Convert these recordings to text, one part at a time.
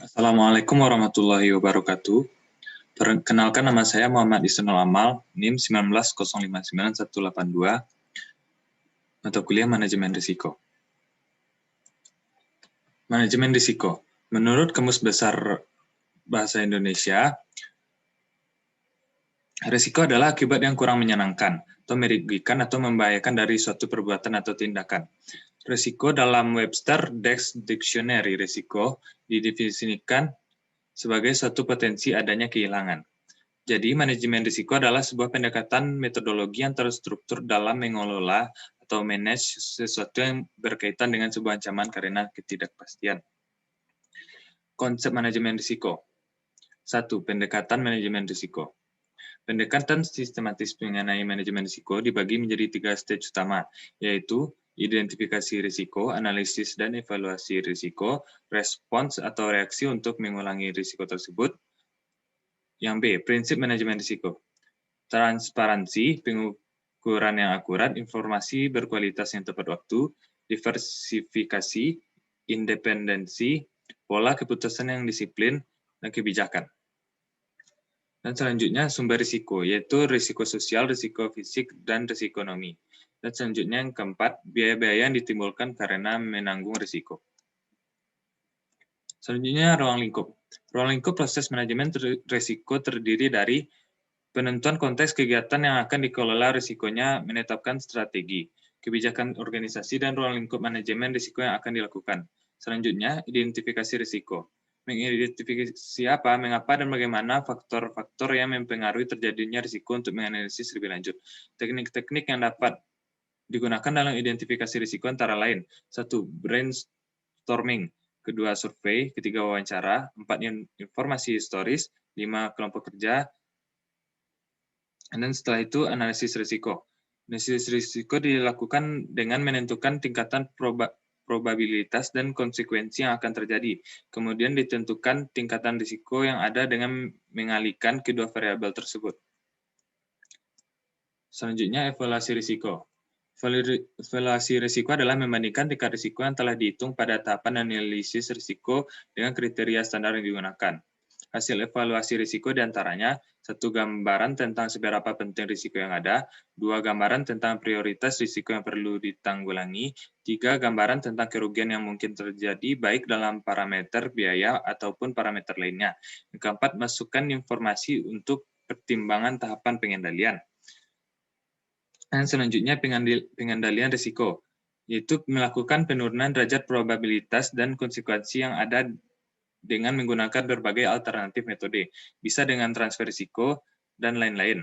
Assalamualaikum warahmatullahi wabarakatuh. Perkenalkan, nama saya Muhammad Isnul Amal, NIM 190598182, mata kuliah Manajemen Risiko. Manajemen risiko. Menurut Kamus Besar Bahasa Indonesia, risiko adalah akibat yang kurang menyenangkan, atau merugikan atau membahayakan dari suatu perbuatan atau tindakan. Risiko dalam Webster Dex Dictionary risiko didefinisikan sebagai suatu potensi adanya kehilangan. Jadi, manajemen risiko adalah sebuah pendekatan metodologi yang terstruktur dalam mengelola atau manage sesuatu yang berkaitan dengan sebuah ancaman karena ketidakpastian. Konsep manajemen risiko. 1. Pendekatan manajemen risiko. Pendekatan sistematis mengenai manajemen risiko dibagi menjadi 3 stage utama, yaitu identifikasi risiko, analisis dan evaluasi risiko, respons atau reaksi untuk mengulangi risiko tersebut. Yang B, prinsip manajemen risiko. Transparansi, pengukuran yang akurat, informasi berkualitas yang tepat waktu, diversifikasi, independensi, pola keputusan yang disiplin, dan kebijakan. Dan selanjutnya sumber risiko, yaitu risiko sosial, risiko fisik, dan risiko ekonomi. Dan selanjutnya yang keempat, biaya-biaya yang ditimbulkan karena menanggung risiko. Selanjutnya ruang lingkup. Ruang lingkup proses manajemen risiko terdiri dari penentuan konteks kegiatan yang akan dikelola risikonya, menetapkan strategi, kebijakan organisasi, dan ruang lingkup manajemen risiko yang akan dilakukan. Selanjutnya, identifikasi risiko. Mengidentifikasi apa, mengapa, dan bagaimana faktor-faktor yang mempengaruhi terjadinya risiko untuk menganalisis lebih lanjut. Teknik-teknik yang dapat digunakan dalam identifikasi risiko antara lain. 1. Brainstorming. 2. Survei. 3. Wawancara. 4. Informasi historis. 5. Kelompok kerja. Dan setelah itu analisis risiko. Analisis risiko dilakukan dengan menentukan tingkatan probabilitas dan konsekuensi yang akan terjadi. Kemudian ditentukan tingkatan risiko yang ada dengan mengalihkan kedua variabel tersebut. Selanjutnya, evaluasi risiko. Evaluasi risiko adalah membandingkan tingkat risiko yang telah dihitung pada tahapan analisis risiko dengan kriteria standar yang digunakan. Hasil evaluasi risiko diantaranya, 1. Gambaran tentang seberapa penting risiko yang ada, 2. Gambaran tentang prioritas risiko yang perlu ditanggulangi, 3. Gambaran tentang kerugian yang mungkin terjadi baik dalam parameter biaya ataupun parameter lainnya. Yang keempat, masukkan informasi untuk pertimbangan tahapan pengendalian. Dan selanjutnya pengendalian risiko, yaitu melakukan penurunan derajat probabilitas dan konsekuensi yang ada dengan menggunakan berbagai alternatif metode, bisa dengan transfer risiko, dan lain-lain.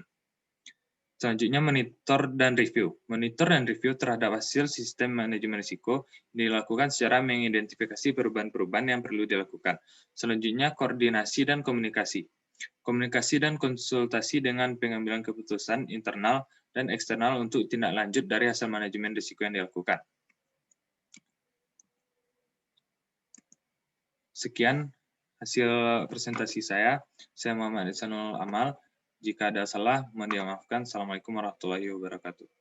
Selanjutnya, monitor dan review. Monitor dan review terhadap hasil sistem manajemen risiko dilakukan secara mengidentifikasi perubahan-perubahan yang perlu dilakukan. Selanjutnya, koordinasi dan komunikasi. Komunikasi dan konsultasi dengan pengambilan keputusan internal dan eksternal untuk tindak lanjut dari hasil manajemen risiko yang dilakukan. Sekian hasil presentasi saya. Saya Muhammad Isnul Amal. Jika ada salah, mohon dimaafkan. Assalamualaikum warahmatullahi wabarakatuh.